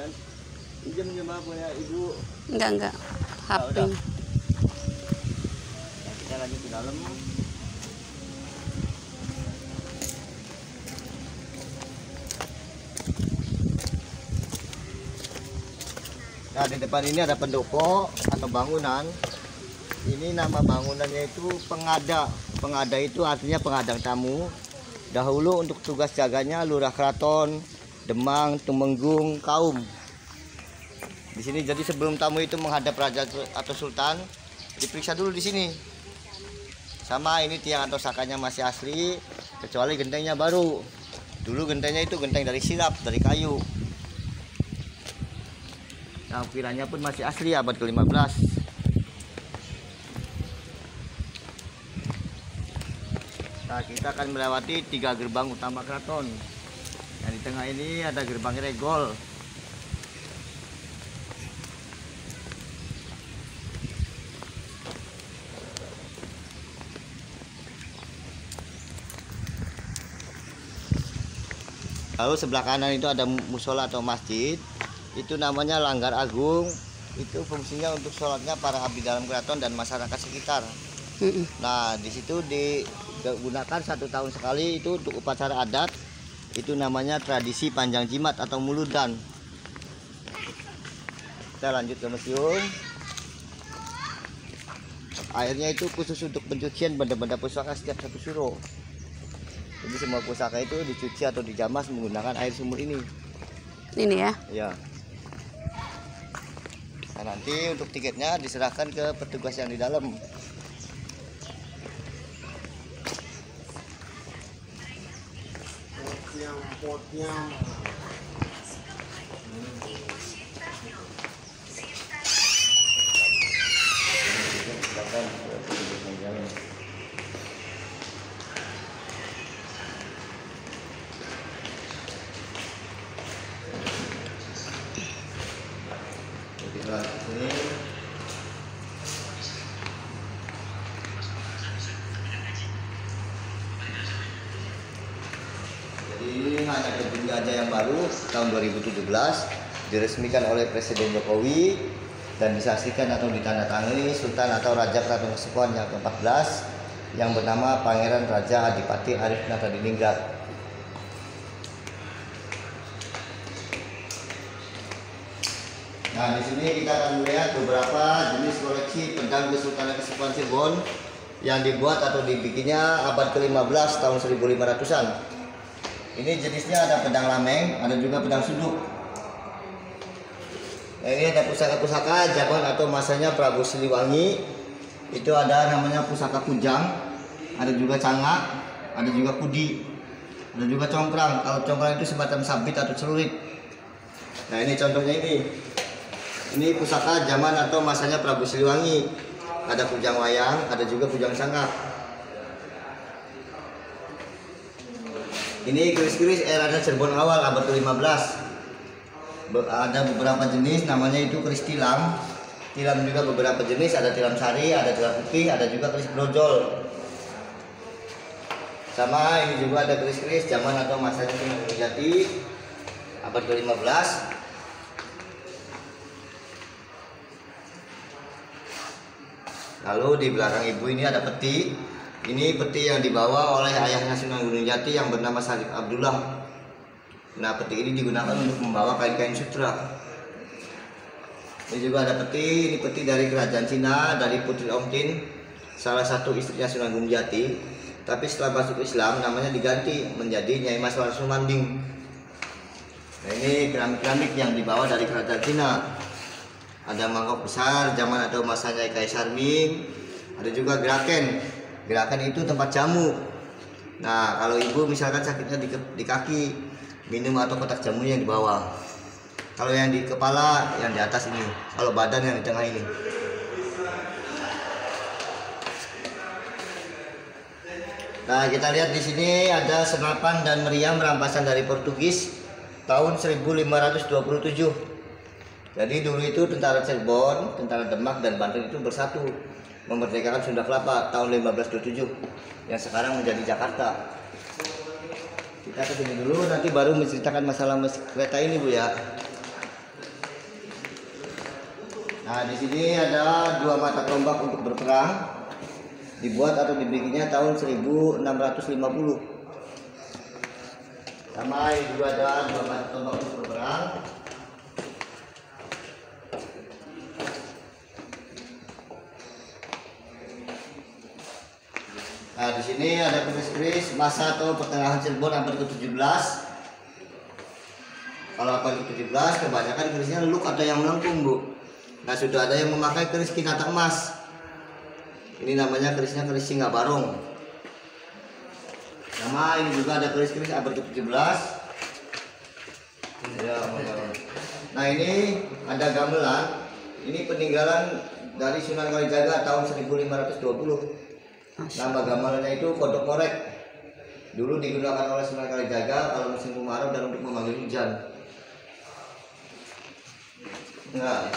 kan. Pinjam apa ya Ibu? Enggak. HP. Nah, kita lanjut ke dalam. Nah, di depan ini ada pendopo atau bangunan. Ini nama bangunannya itu pengada. Pengada itu artinya pengadang tamu. Dahulu untuk tugas jaganya Lurah Keraton, Demang, Tumenggung, Kaum. Di sini jadi sebelum tamu itu menghadap raja atau sultan, diperiksa dulu di sini. Sama ini tiang atau sakanya masih asli, kecuali gentengnya baru. Dulu gentengnya itu genteng dari sirap, dari kayu. Nah, ukirannya pun masih asli abad ke-15. Nah, kita akan melewati 3 gerbang utama keraton. Yang di tengah ini ada gerbang regol. Lalu sebelah kanan itu ada musola atau masjid. Itu namanya Langgar Agung. Itu fungsinya untuk sholatnya para abdi dalam keraton dan masyarakat sekitar. Nah, di situ digunakan 1 tahun sekali itu untuk upacara adat. Itu namanya tradisi panjang jimat atau muludan. Kita lanjut ke museum. Airnya itu khusus untuk pencucian benda-benda pusaka setiap satu suro. Jadi semua pusaka itu dicuci atau dijamas menggunakan air sumur ini. Ini ya? Ya. Nah, nanti untuk tiketnya diserahkan ke petugas yang di dalam. Potnya. Ini hanya gedung aja yang baru tahun 2017 diresmikan oleh Presiden Jokowi dan disaksikan atau ditandatangani Sultan atau Raja Keraton Kasepuhan yang ke-14 yang bernama Pangeran Raja Adipati Arif Natadiningrat. Nah, di sini kita akan melihat beberapa jenis koleksi pedang Kesultanan Kasepuhan Cirebon yang dibuat atau dibikinnya abad ke-15 tahun 1500-an. Ini jenisnya ada pedang lameng, ada juga pedang suduk. Nah, ini ada pusaka-pusaka zaman atau masanya Prabu Siliwangi. Itu ada namanya pusaka kujang, ada juga cangak, ada juga kudi, ada juga congkrang. Kalau congkrang itu semacam sabit atau celurit. Nah, ini contohnya ini. Ini pusaka zaman atau masanya Prabu Siliwangi. Ada kujang wayang, ada juga kujang cangak. Ini keris-keris era Cirebon awal abad ke-15. Ada beberapa jenis, namanya itu keris tilam. Tilam juga beberapa jenis, ada tilam sari, ada tilam putih, ada juga keris brojol. Sama ini juga ada keris-keris zaman atau masanya Sunan Gunung Jati abad ke-15. Lalu di belakang ibu ini ada peti. Ini peti yang dibawa oleh ayahnya Sunan Gunung Jati yang bernama Sarif Abdullah. Nah, peti ini digunakan untuk membawa kain-kain sutra. Ini juga ada peti. Ini peti dari kerajaan Cina, dari Putri Ong Tin, salah satu istrinya Sunan Gunung Jati. Tapi setelah masuk Islam namanya diganti menjadi Nyai Mas Sumanding. Nah, ini keramik-keramik yang dibawa dari kerajaan Cina. Ada mangkok besar zaman atau masanya Kaisar Ming. Ada juga geraken. Gerakan itu tempat jamu. Nah, kalau ibu misalkan sakitnya di kaki, minum atau kotak jamu yang di bawah. Kalau yang di kepala, yang di atas ini. Kalau badan yang di tengah ini. Nah, kita lihat di sini ada senapan dan meriam rampasan dari Portugis tahun 1527. Jadi dulu itu tentara Cirebon, tentara Demak dan Banten itu bersatu memerdekakan Sunda Kelapa tahun 1527 yang sekarang menjadi Jakarta. Kita ke sini dulu, nanti baru menceritakan masalah kereta ini, Bu ya. Nah, di sini ada 2 mata tombak untuk berperang. Dibuat atau dibikinnya tahun 1650. Sama ini juga ada 2 mata tombak untuk berperang. Nah, di sini ada keris-keris masa atau pertengahan Cirebon abad ke-17. Kalau abad ke-17 kebanyakan kerisnya luk atau yang melengkung, Bu. Nah, sudah ada yang memakai keris kinata emas. Ini namanya kerisnya keris singa barong. Sama ini juga ada keris-keris abad ke-17. Nah, ini ada gamelan. Ini peninggalan dari Sunan Kalijaga tahun 1520. Nama gamelannya itu kodok korek. Dulu digunakan oleh Sunan Kalijaga kalau musim kemarau dan untuk memanggil hujan. Nah,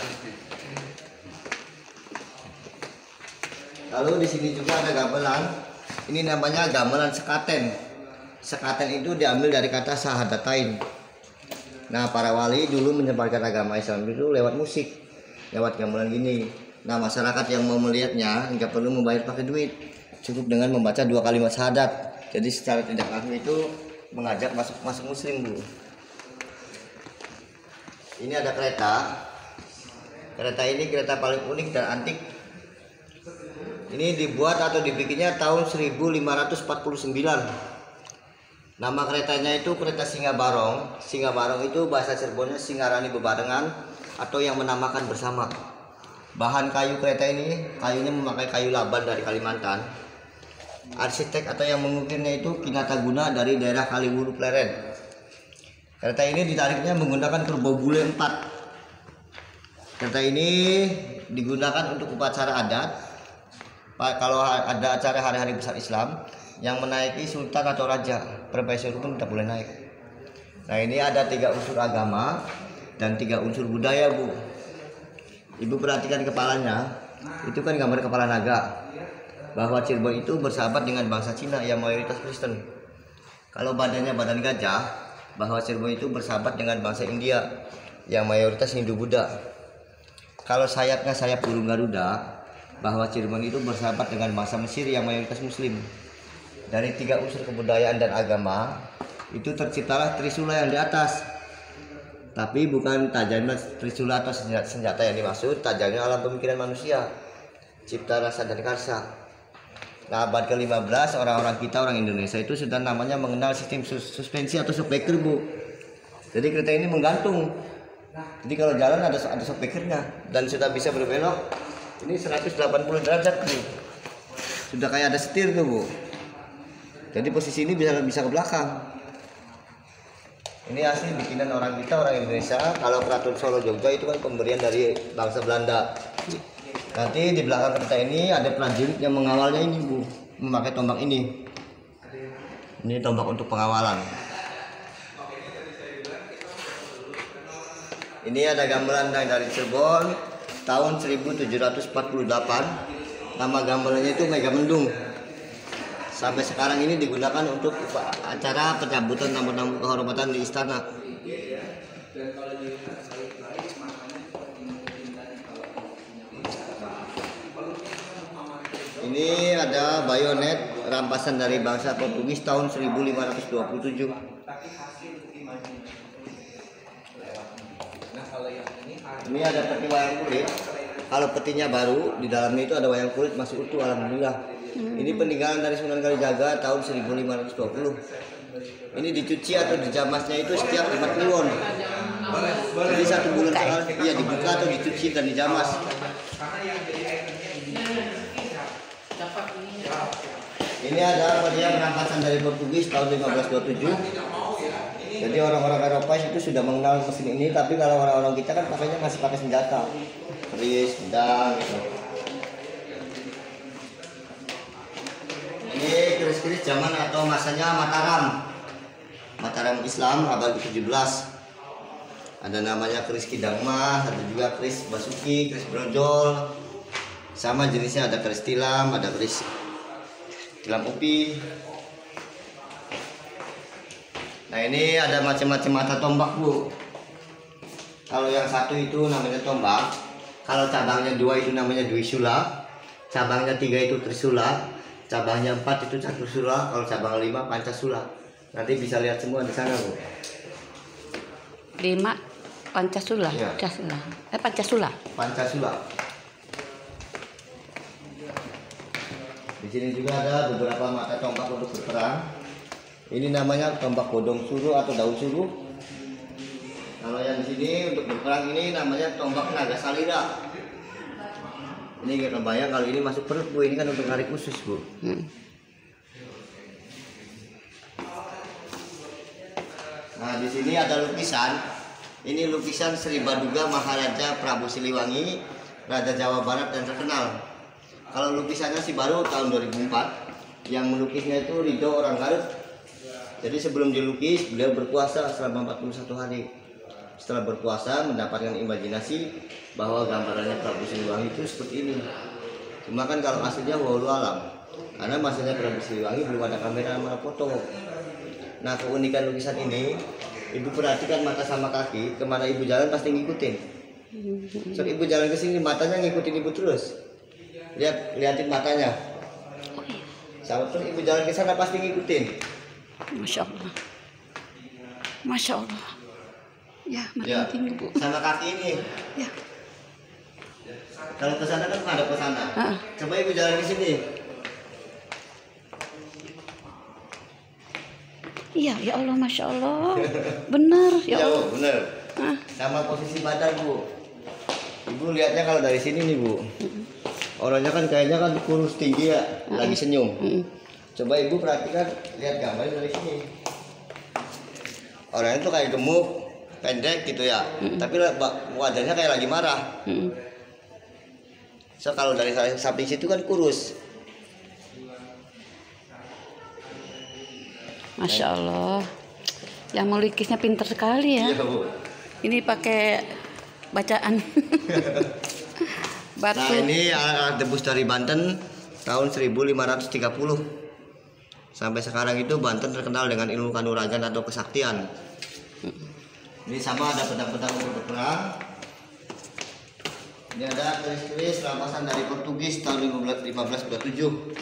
lalu di sini juga ada gamelan. Ini namanya gamelan sekaten. Sekaten itu diambil dari kata sahadatain. Nah, para wali dulu menyebarkan agama Islam itu lewat musik, lewat gamelan gini. Nah, masyarakat yang mau melihatnya nggak perlu membayar pakai duit, cukup dengan membaca 2 kalimat syahadat. Jadi secara tidak langsung itu mengajak masuk Muslim, Bu. Ini ada kereta. Kereta ini kereta paling unik dan antik. Ini dibuat atau dibikinnya tahun 1549. Nama keretanya itu kereta Singa Barong. Singa Barong itu bahasa Cirebonnya Singarani bebarengan atau yang menamakan bersama. Bahan kayu kereta ini, kayunya memakai kayu laban dari Kalimantan. Arsitek atau yang mengukirnya itu Kinata Guna dari daerah Kaliwuru Pleren. Kereta ini ditariknya menggunakan kerbau bule 4. Kereta ini digunakan untuk upacara adat. Kalau ada acara hari-hari besar Islam yang menaiki sultan atau raja, permaisuri pun tidak boleh naik. Nah, ini ada 3 unsur agama dan 3 unsur budaya, Bu. Ibu perhatikan kepalanya, itu kan gambar kepala naga. Bahwa Cirebon itu bersahabat dengan bangsa Cina yang mayoritas Kristen. Kalau badannya badan gajah, bahwa Cirebon itu bersahabat dengan bangsa India yang mayoritas Hindu Buddha. Kalau sayapnya sayap burung Garuda, bahwa Cirebon itu bersahabat dengan bangsa Mesir yang mayoritas Muslim. Dari 3 unsur kebudayaan dan agama itu terciptalah Trisula yang di atas. Tapi bukan tajamnya Trisula atau senjata yang dimaksud, tajamnya alam pemikiran manusia, cipta rasa dan karsa. Nah, abad ke-15 orang-orang kita, orang Indonesia itu sudah namanya mengenal sistem suspensi atau shockbreaker, Bu. Jadi kereta ini menggantung. Jadi kalau jalan ada shockbreakernya dan sudah bisa berbelok. Ini 180 derajat, Bu. Sudah kayak ada setir tuh, Bu. Jadi posisi ini bisa ke belakang. Ini asli bikinan orang kita, orang Indonesia. Kalau Keraton Solo Jogja itu kan pemberian dari bangsa Belanda. Nanti di belakang kereta ini ada prajurit yang mengawalnya ini, Bu. Memakai tombak ini. Ini tombak untuk pengawalan. Ini ada gamelan dari Cirebon tahun 1748. Nama gamelannya itu Mega Mendung. Sampai sekarang ini digunakan untuk acara pencabutan tamu-tamu kehormatan di istana. Ini ada bayonet rampasan dari bangsa Portugis tahun 1527. Ini ada peti wayang kulit. Kalau petinya baru, di dalamnya itu ada wayang kulit masih utuh, alhamdulillah. Ini peninggalan dari Sunan Kalijaga tahun 1520. Ini dicuci atau dijamasnya itu setiap 5 kliwon. Jadi 1 bulan sekali, iya dibuka atau dicuci dan dijamas. Ini ada meriam rampasan dari Portugis tahun 1527. Jadi orang-orang Eropa itu sudah mengenal mesin ini, tapi kalau orang-orang kita kan pakainya masih pakai senjata, keris, pedang gitu. Ini keris-keris zaman atau masanya Mataram Islam abad ke-17. Ada namanya keris Kidangma, ada juga keris Basuki, keris Brojol. Sama jenisnya ada keris tilam, ada keris tilam upi. Nah, ini ada macam-macam mata tombak, Bu. Kalau yang satu itu namanya tombak. Kalau cabangnya 2 itu namanya Dwisula, cabangnya 3 itu Trisula, cabangnya 4 itu Catusula, kalau cabang 5 Pancasula. Nanti bisa lihat semua di sana, Bu. 5 Pancasula. Ya. Pancasula. Pancasula. Di sini juga ada beberapa mata tombak untuk berperang. Ini namanya tombak bodong suruh atau daun suruh. Kalau yang di sini untuk berperang ini namanya tombak naga salira. Ini nggak kebayang kalau ini masuk perut, Bu. Ini kan untuk narik khusus, Bu. Nah, di sini ada lukisan. Ini lukisan Sri Baduga Maharaja Prabu Siliwangi, Raja Jawa Barat dan terkenal. Kalau lukisannya sih baru tahun 2004. Yang melukisnya itu Ridho orang Garut. Jadi sebelum dilukis, beliau berpuasa selama 41 hari. Setelah berpuasa, mendapatkan imajinasi bahwa gambarannya Prabu Siliwangi itu seperti ini. Cuma kan kalau aslinya wallahu alam. Karena masanya Prabu Siliwangi belum ada kamera sama foto. Nah, keunikan lukisan ini, ibu perhatikan mata sama kaki, kemana ibu jalan pasti ngikutin. So, ibu jalan ke sini, matanya ngikutin ibu terus. Lihatin matanya. Sama terus ibu jalan ke sana pasti ngikutin. Masya Allah. Masya Allah. Ya, Ya, makin tinggi, Bu. sama kaki ini. Ya. Kalau ke sana kan ada ke sana. Coba ibu jalan ke sini. Iya, ya Allah, Masya Allah. Benar, ya Allah. Bener. Sama posisi badan, Bu. Ibu lihatnya kalau dari sini nih, Bu. Orangnya kan kayaknya kan kurus tinggi ya, lagi senyum. Coba ibu perhatikan, lihat gambar dari sini. Orangnya tuh kayak gemuk, pendek gitu ya. Tapi wajahnya kayak lagi marah. So kalau dari samping situ kan kurus. Masya Allah. Yang melukisnya pintar sekali ya. Iya, Bu. Ini pakai bacaan. Batu. Nah, ini alat debus dari Banten tahun 1530. Sampai sekarang itu Banten terkenal dengan ilmu kanuragan atau kesaktian. Ini sama ada pedang-pedang untuk berperang. Ini ada keris-keris rampasan dari Portugis tahun 1527.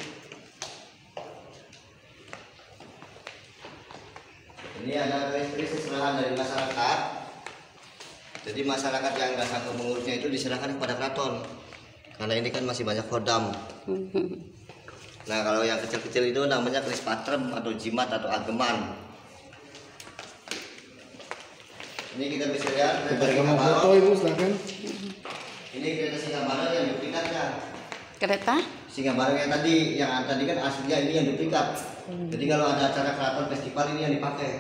Ini ada keris-keris seserahan dari masyarakat. Jadi masyarakat yang nggak sanggup mengurusnya itu diserahkan kepada keraton. Karena ini kan masih banyak kodam. Nah, kalau yang kecil-kecil itu namanya keris patrem atau jimat atau ageman. Ini kita bisa lihat kereta foto, Ibu, silakan. Ini kereta Singabareng yang duplikatnya. Kereta? Singabareng yang tadi kan aslinya ini yang duplikat. Jadi kalau ada acara keraton festival ini yang dipakai.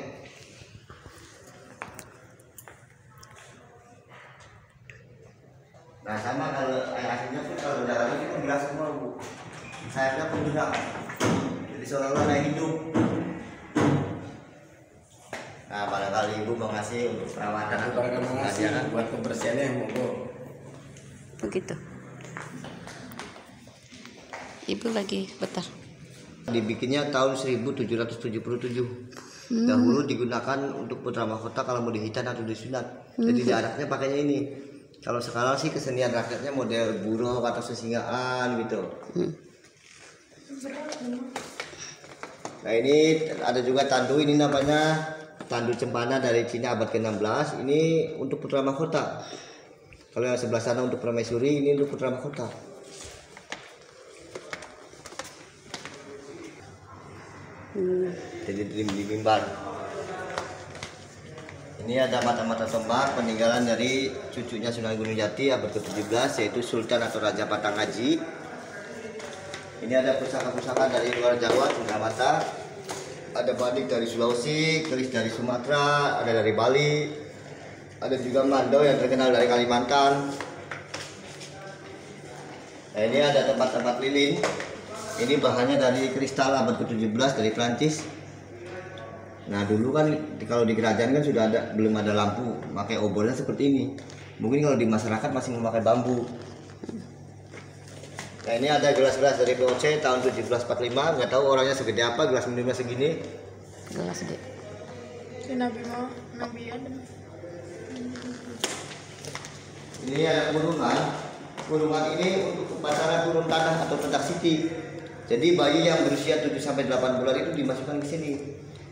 Nah, sama kalau yang aslinya pun kalau dalamnya itu kan gelas semua, Bu. Sayapnya pun juga. Jadi seolah-olah naik hidup. Nah, barangkali Ibu mau ngasih untuk perawatan atau pengajian buat kebersihannya, monggo. Begitu. Ibu lagi bentar. Dibikinnya tahun 1777. Dahulu digunakan untuk putra mahkota kalau mau dihitan atau disunat. Jadi jaraknya pakainya ini. Kalau sekarang sih kesenian rakyatnya model buruk atau sesingaan gitu. Nah, ini ada juga tandu, ini namanya tandu cempana dari Cina abad ke-16. Ini untuk putra mahkota. Kalau yang sebelah sana untuk permaisuri, ini untuk putra mahkota. Jadi di mimbar. Ini ada mata-mata tombak peninggalan dari cucunya Sunan Gunung Jati abad ke-17, yaitu Sultan atau Raja Patang Haji. Ini ada pusaka-pusaka dari luar Jawa, Cendramata. Ada badik dari Sulawesi, keris dari Sumatera, ada dari Bali. Ada juga mando yang terkenal dari Kalimantan. Nah, ini ada tempat-tempat lilin. Ini bahannya dari kristal abad ke-17 dari Prancis. Nah, dulu kan kalau di kerajaan kan sudah ada, belum ada lampu, pakai obornya seperti ini. Mungkin kalau di masyarakat masih memakai bambu. Nah, ini ada gelas-gelas dari VOC tahun 1745. Nggak tahu orangnya segede apa, gelas minumnya segini. Gelas gede. Ini ada kurungan. kurungan ini untuk upacara turun tanah atau petak siti. Jadi bayi yang berusia 7 sampai 8 bulan itu dimasukkan ke sini.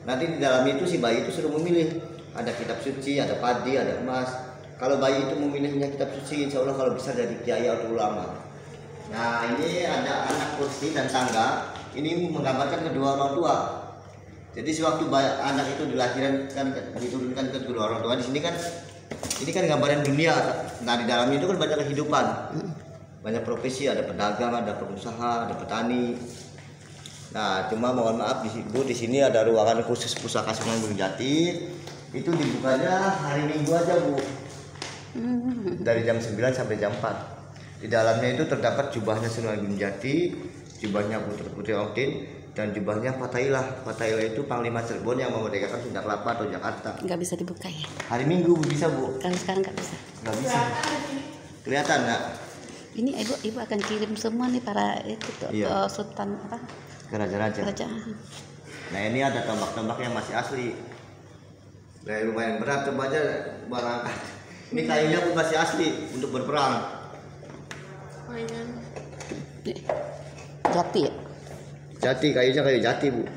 Nanti di dalam itu si bayi itu suruh memilih. Ada kitab suci, ada padi, ada emas. Kalau bayi itu memilihnya kitab suci, insya Allah kalau bisa jadi kiai atau ulama. Nah ini ada anak kursi dan tangga. Ini menggambarkan kedua orang tua. Jadi sewaktu anak itu dilahirkan diturunkan ke kedua orang tua di sini kan, ini kan gambaran dunia. Nah di dalamnya itu kan banyak kehidupan, banyak profesi, ada pedagang, ada pengusaha, ada petani. Nah cuma mohon maaf Bu, di sini ada ruangan khusus pusaka Sunan Gunung Jati. Itu dibukanya hari Minggu aja Bu, dari jam 9 sampai jam 4. Di dalamnya itu terdapat jubahnya Sunan Gunung Jati, jubahnya Putri Ongtin, dan jubahnya Fatailah. Fatailah itu Panglima Cirebon yang memerdekakan Sunda Kelapa atau Jakarta. Nggak bisa dibuka ya? Hari Minggu bisa Bu. Kalau sekarang nggak bisa. Nggak bisa. Kelihatan nggak? Ini ibu akan kirim semua nih para itu ke sultan apa? Ke raja-raja. Nah ini ada tombak-tombak yang masih asli. Nah, lumayan berat, coba aja barang. Ini kayunya pun masih asli untuk berperang. Jati ya? Jati, kayunya kayu jati Bu.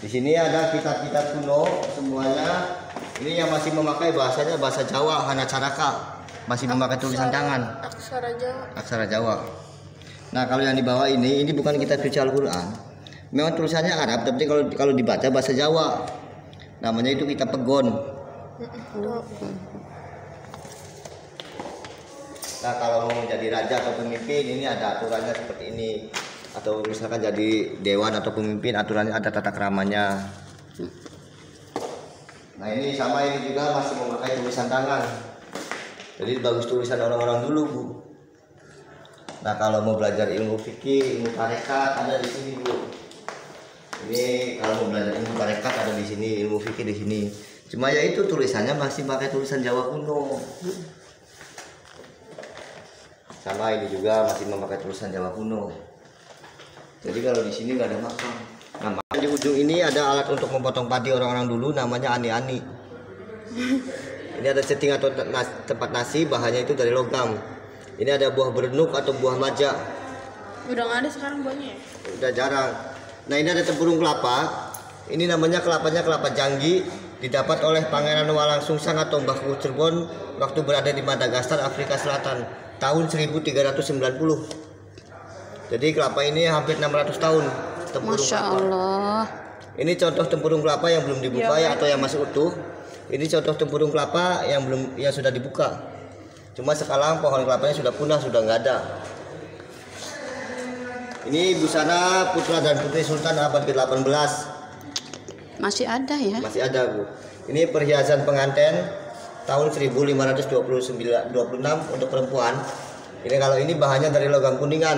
Di sini ada kitab-kitab kuno semuanya. Ini yang masih memakai bahasanya bahasa Jawa, Hana Caraka, masih memakai tulisan tangan. Aksara Jawa. Aksara Jawa. Nah kalau yang di bawah ini bukan kitab suci Al-Quran. Memang tulisannya Arab, tapi kalau dibaca bahasa Jawa. Namanya itu kitab pegon. Nah kalau mau jadi raja atau pemimpin ini ada aturannya seperti ini. Atau misalkan jadi dewan atau pemimpin, aturannya ada tata keramanya. Nah ini sama, ini juga masih memakai tulisan tangan. Jadi bagus tulisan orang-orang dulu Bu. Nah kalau mau belajar ilmu fikih, ilmu tarekat ada di sini Bu. Ini kalau mau belajar ilmu tarekat ada di sini, ilmu fikih di sini. Cuma ya itu tulisannya masih pakai tulisan Jawa kuno. Sama ini juga masih memakai tulisan Jawa kuno. Jadi kalau di sini nggak ada makam. Nah di ujung ini ada alat untuk memotong padi orang-orang dulu, namanya ani-ani. Ini ada setting atau tempat nasi, bahannya itu dari logam. Ini ada buah berenuk atau buah majak. Udah nggak ada sekarang buahnya ya? Udah jarang. Nah ini ada tempurung kelapa. Ini namanya kelapanya kelapa janggi. Didapat oleh Pangeran Walang Sungsang atau Mbah Kuwu Cirebon waktu berada di Madagaskar, Afrika Selatan tahun 1390. Jadi kelapa ini hampir 600 tahun. Masya Allah. Ini contoh tempurung kelapa yang belum dibuka ya, atau yang masih utuh. Ini contoh tempurung kelapa yang sudah dibuka. Cuma sekarang pohon kelapanya sudah punah, sudah nggak ada. Ini busana putra dan putri Sultan abad ke-18. Masih ada ya? Masih ada Bu. Ini perhiasan pengantin tahun 1526 untuk perempuan. Ini kalau ini bahannya dari logam kuningan.